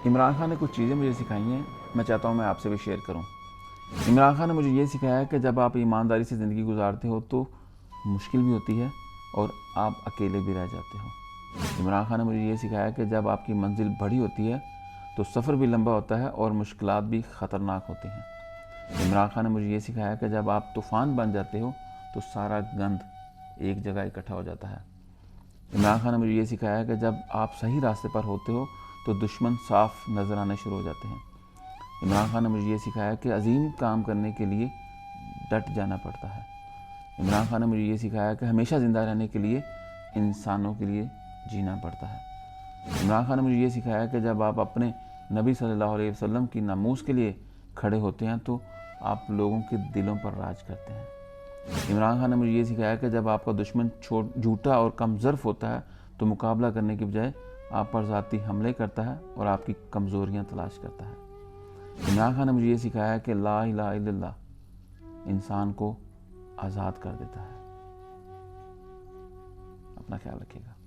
عمران خان نے کچھ چیزیں مجھے سکھائی ہیں، میں چاہتا ہوں میں آپ سے بھی شیئر کروں۔ عمران خان نے مجھے یہ سکھایا ہے کہ جب آپ ایمانداری سے زندگی گزارتے ہو تو مشکل بھی ہوتی ہے اور آپ اکیلے بھی رہ جاتے ہو۔ عمران خان نے مجھے یہ سکھایا کہ جب آپ کی منزل بڑی ہوتی ہے تو سفر بھی لمبا ہوتا ہے اور مشکلات بھی خطرناک ہوتی ہیں۔ عمران خان نے مجھے یہ سکھایا کہ جب آپ طوفان بن جاتے ہو تو سارا گند ایک جگہ اکٹھا ہو جاتا ہے۔ عمران خان نے مجھے یہ سکھایا کہ جب آپ صحیح راستے پر ہوتے ہو تو دشمن صاف نظر آنے شروع ہو جاتے ہیں۔ عمران خان نے مجھے یہ سکھایا کہ عظیم کام کرنے کے لیے ڈٹ جانا پڑتا ہے۔ عمران خان نے مجھے یہ سکھایا کہ ہمیشہ زندہ رہنے کے لیے انسانوں کے لیے جینا پڑتا ہے۔ عمران خان نے مجھے یہ سکھایا کہ جب آپ اپنے نبی صلی اللہ علیہ وسلم کی ناموس کے لیے کھڑے ہوتے ہیں تو آپ لوگوں کے دلوں پر راج کرتے ہیں۔ عمران خان نے مجھے یہ سکھایا کہ جب آپ کا دشمن جھوٹا اور کم ظرف ہوتا ہے تو مقابلہ کرنے کی بجائے آپ پر ذاتی حملے کرتا ہے اور آپ کی کمزوریاں تلاش کرتا ہے۔ عمران خان نے مجھے یہ سکھایا کہ لا الہ الا اللہ انسان کو آزاد کر دیتا ہے۔ اپنا خیال رکھیے گا۔